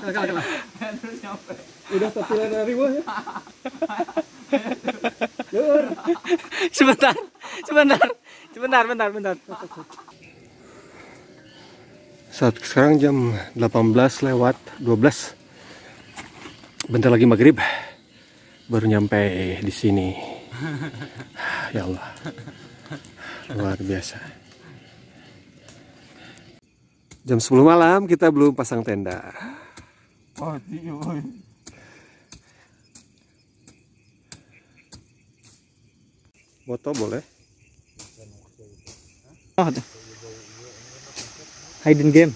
Kalah. Udah terpilih dari gua ya. Sebentar. Saat sekarang jam 18:12. Bentar lagi maghrib. Baru nyampe di sini. Ya Allah. Luar biasa. Jam 10 malam kita belum pasang tenda. Foto boleh? Hidden game.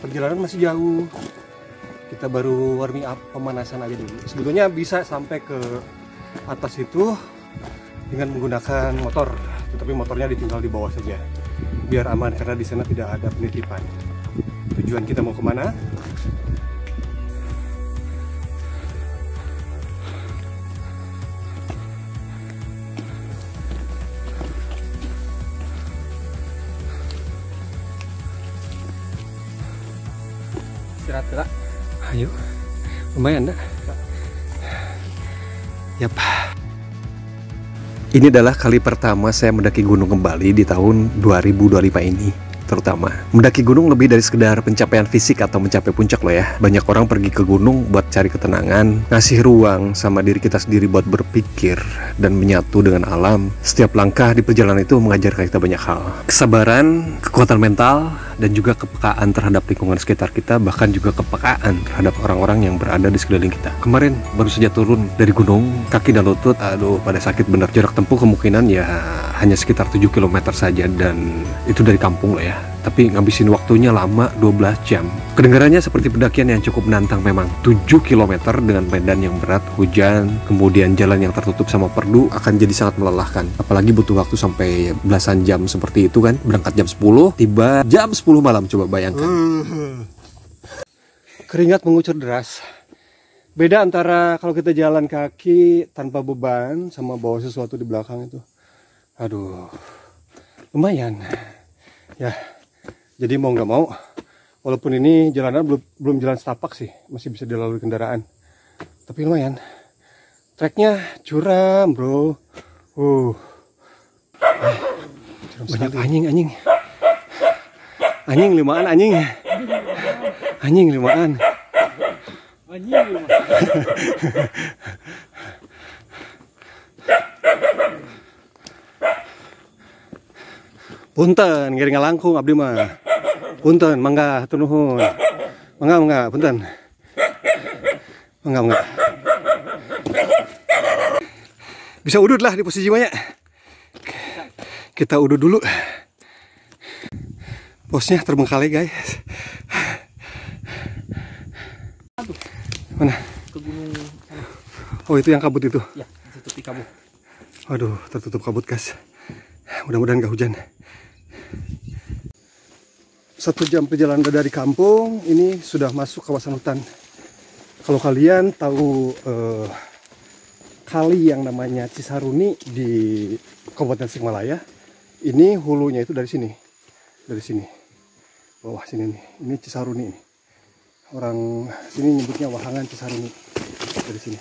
Perjalanan masih jauh. Kita baru warming up, pemanasan aja dulu. Sebetulnya bisa sampai ke atas itu dengan menggunakan motor, tetapi motornya ditinggal di bawah saja biar aman karena di sana tidak ada penitipan. Tujuan kita mau kemana? Istirahat kak. Ayo, lumayan dah. Yap. Ini adalah kali pertama saya mendaki gunung kembali di tahun 2025 ini. Terutama mendaki gunung lebih dari sekedar pencapaian fisik atau mencapai puncak loh ya. Banyak orang pergi ke gunung buat cari ketenangan, ngasih ruang sama diri kita sendiri buat berpikir dan menyatu dengan alam. Setiap langkah di perjalanan itu mengajarkan kita banyak hal. Kesabaran, kekuatan mental, dan juga kepekaan terhadap lingkungan sekitar kita, bahkan juga kepekaan terhadap orang-orang yang berada di sekeliling kita. Kemarin baru saja turun dari gunung, kaki dan lutut aduh pada sakit bener. Jarak tempuh kemungkinan ya hanya sekitar 7 km saja, dan itu dari kampung loh ya. Tapi ngabisin waktunya lama 12 jam. Kedengarannya seperti pendakian yang cukup menantang memang. 7 km dengan medan yang berat, hujan, kemudian jalan yang tertutup sama perdu akan jadi sangat melelahkan. Apalagi butuh waktu sampai belasan jam seperti itu kan. Berangkat jam 10, tiba jam 10 malam, coba bayangkan. Keringat mengucur deras. Beda antara kalau kita jalan kaki tanpa beban sama bawa sesuatu di belakang itu. Aduh, lumayan. Ya, jadi mau nggak mau, walaupun ini jalanan belum jalan setapak sih, masih bisa dilalui kendaraan. Tapi lumayan. Treknya curam, bro. Banyak anjing. Anjing limaan anjing. Anjing limaan. Punten, ngiring langkung abdi mah. Punten, mangga hatur nuhun. Mangga, punten. Mangga. Bisa udut lah di posisi mana. Kita udut dulu. Posnya terbengkalai guys. Mana? Ke gunung sana. Oh itu yang kabut itu? Ya, ditutupi kabut. Waduh, tertutup kabut guys. Mudah-mudahan gak hujan. 1 jam perjalanan dari kampung, ini sudah masuk kawasan hutan. Kalau kalian tahu kali yang namanya Cisaruni di Kabupaten Tasikmalaya, ini hulunya itu dari sini. Dari sini. Bawah sini nih. Ini Cisaruni ini. Orang sini nyebutnya Wahangan Cisaruni. Dari sini.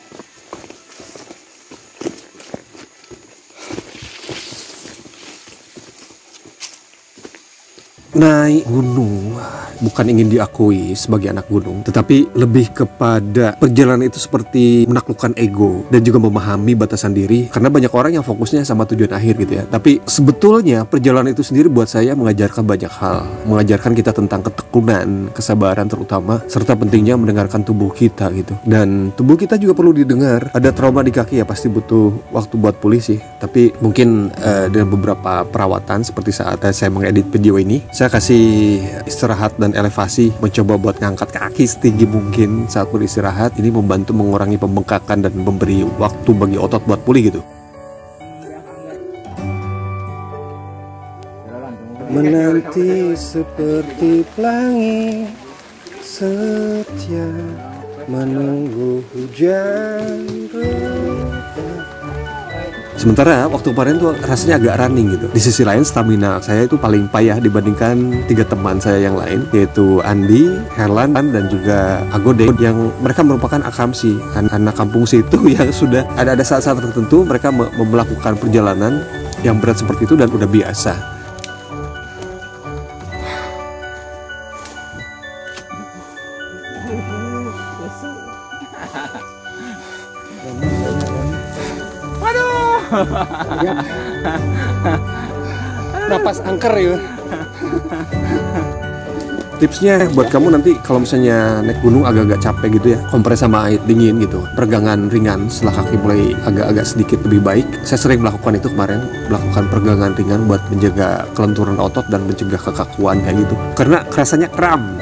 Naik gunung bukan ingin diakui sebagai anak gunung, tetapi lebih kepada perjalanan itu seperti menaklukkan ego dan juga memahami batasan diri, karena banyak orang yang fokusnya sama tujuan akhir gitu ya. Tapi sebetulnya perjalanan itu sendiri buat saya mengajarkan banyak hal, mengajarkan kita tentang ketekunan, kesabaran terutama, serta pentingnya mendengarkan tubuh kita gitu. Dan tubuh kita juga perlu didengar. Ada trauma di kaki ya pasti butuh waktu buat pulih sih, tapi mungkin dengan beberapa perawatan seperti saat saya mengedit video ini, Saya kasih istirahat dan elevasi, mencoba buat ngangkat kaki setinggi mungkin saat beristirahat. Ini membantu mengurangi pembengkakan dan memberi waktu bagi otot buat pulih gitu. Menanti seperti pelangi, setia menunggu hujan reda. Sementara waktu kemarin tuh rasanya agak running gitu. Di sisi lain stamina saya itu paling payah dibandingkan 3 teman saya yang lain, yaitu Andi, Herlan, dan juga Agode, yang mereka merupakan akamsi, anak kampung situ yang sudah ada saat-saat tertentu mereka melakukan perjalanan yang berat seperti itu dan udah biasa. Napas angker ya. Tipsnya buat kamu nanti kalau misalnya naik gunung agak-agak capek gitu ya, kompres sama air dingin gitu, peregangan ringan setelah kaki mulai agak-agak sedikit lebih baik. Saya sering melakukan itu kemarin, melakukan peregangan ringan buat menjaga kelenturan otot dan mencegah kekakuan kayak gitu, karena rasanya kram.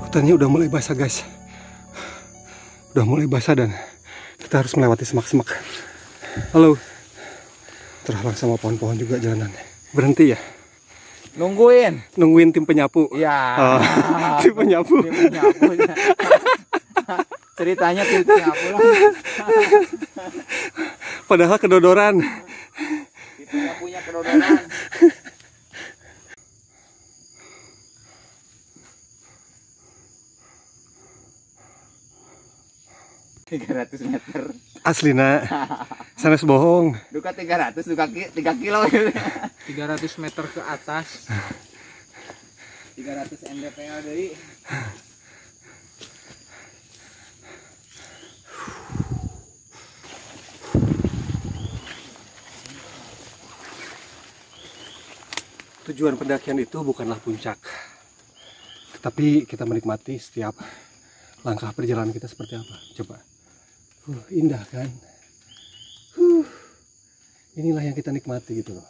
Hutannya udah mulai basah guys, udah mulai basah dan kita harus melewati semak-semak. Halo, terhalang sama pohon-pohon juga jalanannya. Berhenti ya? Nungguin tim penyapu. Iya. Oh, tim penyapu. Tim penyapu. Ceritanya tim penyapu lah. Padahal kedodoran. Tim penyapunya kedodoran. 300 meter. Asli nak, sanes bohong. Duka 300, duka 3 kilo. 300 meter ke atas. 300 mdpl dari. Tujuan pendakian itu bukanlah puncak, tetapi kita menikmati setiap langkah perjalanan kita seperti apa. Coba, indah kan? Inilah yang kita nikmati gitu loh.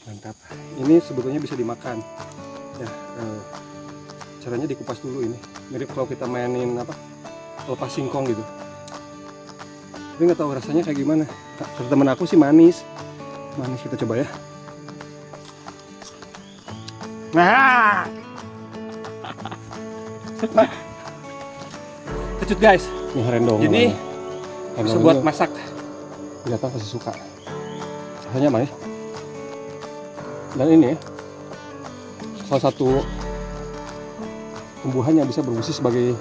Mantap. Ini sebetulnya bisa dimakan. Ya, caranya dikupas dulu ini. Mirip kalau kita mainin apa? Lepas singkong gitu. Tapi nggak tahu rasanya kayak gimana. Kata temen aku sih manis. Manis, kita coba ya. Nah, kecut guys. Ini rendong. Ini bisa buat masak. Tidak tahu pasti suka. Rasanya manis. Dan ini salah satu tumbuhan yang bisa berfungsi sebagai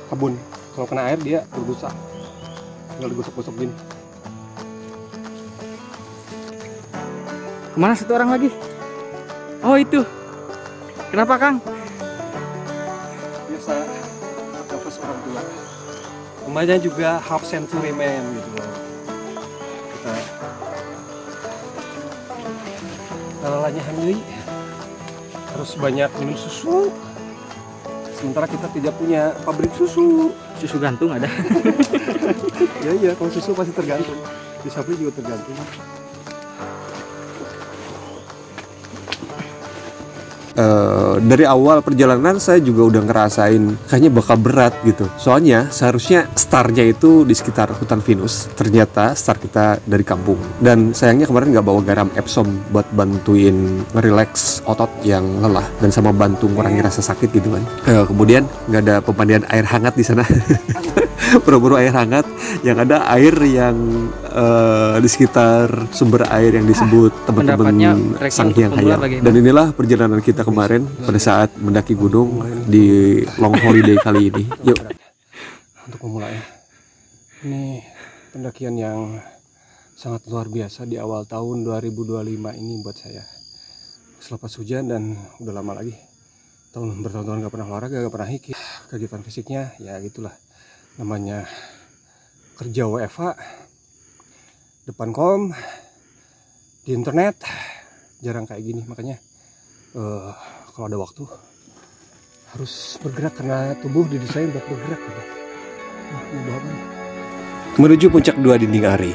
kebun. Kalau kena air dia berbusa. Tinggal digosok-gosok gini. Kemana satu orang lagi? Oh itu. Kenapa Kang? Biasa nafas orang tua. Namanya juga half century man gitu loh. Kita lalanya handui, harus banyak minum susu. Sementara kita tidak punya pabrik susu. Susu gantung ada. Iya, kalau susu pasti tergantung. Di sapi juga tergantung. Dari awal perjalanan saya juga udah ngerasain kayaknya bakal berat gitu. Soalnya seharusnya startnya itu di sekitar hutan Pinus. Ternyata start kita dari kampung. Dan sayangnya kemarin nggak bawa garam Epsom buat bantuin ngerelax otot yang lelah dan sama bantu mengurangi rasa sakit gitu kan. Kemudian nggak ada pemandian air hangat di sana. Buru-buru air hangat, yang ada air yang di sekitar sumber air yang disebut teman-teman Sanghyang Hayam. Dan inilah perjalanan kita kemarin pada saat mendaki gunung di long holiday kali ini. Yuk, untuk memulai, ini pendakian yang sangat luar biasa di awal tahun 2025 ini buat saya. Selepas hujan dan udah lama lagi, bertahun-tahun gak pernah olahraga, gak pernah hiking. Kegiatan fisiknya ya gitulah, namanya kerja WFH, depan kom, di internet, jarang kayak gini. Makanya kalau ada waktu harus bergerak karena tubuh didesain buat bergerak gitu. Menuju puncak 2 dinding Ari.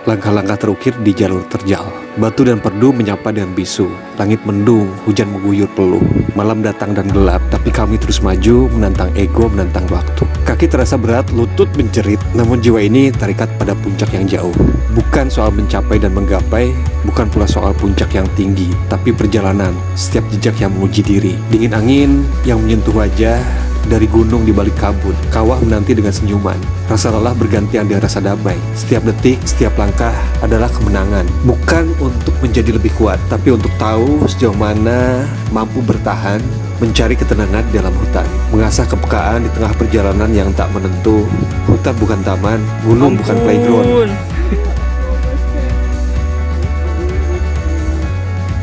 Langkah-langkah terukir di jalur terjal. Batu dan perdu menyapa dengan bisu. Langit mendung, hujan mengguyur peluh. Malam datang dan gelap, tapi kami terus maju, menantang ego, menantang waktu. Kaki terasa berat, lutut menjerit, namun jiwa ini terikat pada puncak yang jauh. Bukan soal mencapai dan menggapai, bukan pula soal puncak yang tinggi, tapi perjalanan, setiap jejak yang menguji diri. Dingin angin yang menyentuh wajah, dari gunung di balik kabut, kawah menanti dengan senyuman. Rasa lelah bergantian dengan rasa damai. Setiap detik, setiap langkah adalah kemenangan. Bukan untuk menjadi lebih kuat, tapi untuk tahu sejauh mana mampu bertahan, mencari ketenangan dalam hutan. Mengasah kepekaan di tengah perjalanan yang tak menentu. Hutan bukan taman, gunung bukan playground.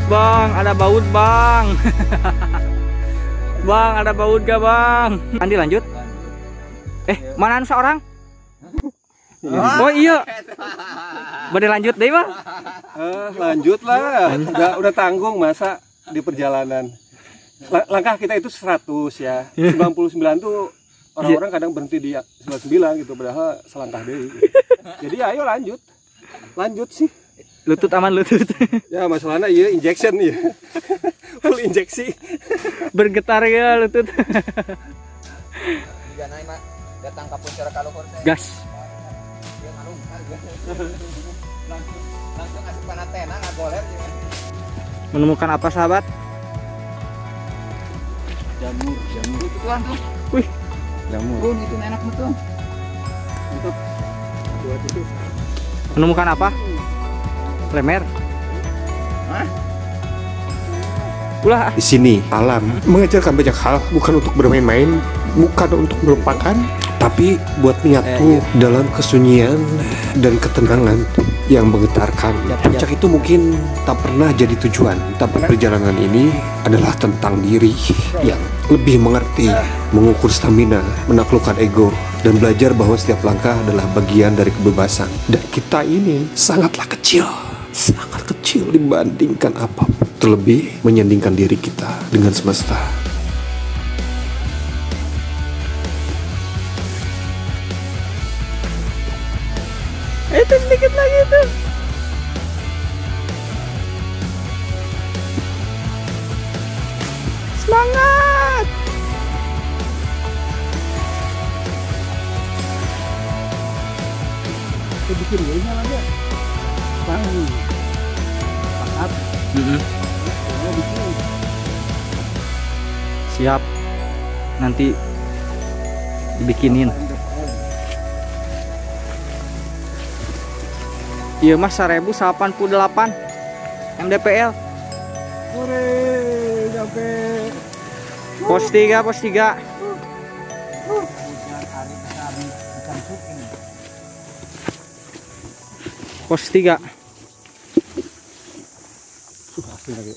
Bang, ada baut bang. Bang, ada baut gak bang? Andi lanjut. Mana seorang? Oh iya. Boleh lanjut deh bang? Lanjut lah. Udah tanggung masa di perjalanan. Langkah kita itu 100 ya. 99 tuh orang-orang kadang berhenti di 99 gitu, padahal selangkah deh. Jadi ayo lanjut. Lanjut sih. Lutut aman lutut. Ya masalahnya iya injection ya. Full injeksi. Bergetar ya lutut. Datang ke puncak kaluhur gas. Langsung asup panatena ngagoler. Menemukan apa sahabat? Jamur. Itu tuan tuh. Wih, Jamur. Itu enak betul. Untuk menemukan apa? Lemer. Hah? Ulah. Di sini alam mengajarkan banyak hal, bukan untuk bermain-main, bukan untuk melupakan, tapi buat menyatu dalam kesunyian dan ketenangan yang menggetarkan. Puncak itu mungkin tak pernah jadi tujuan, tapi perjalanan ini adalah tentang diri yang lebih mengerti, mengukur stamina, menaklukkan ego, dan belajar bahwa setiap langkah adalah bagian dari kebebasan. Dan kita ini sangatlah kecil, sangat kecil dibandingkan apapun. Terlebih menyandingkan diri kita dengan semesta. Itu sedikit lagi itu. Semangat. bikin ini aja. Bang. Pakat. Siap. Nanti dibikinin. Iya mas 1088 MDPL. Hore, sampai Pos 3, pos 3. Pos 3. Asli lagi.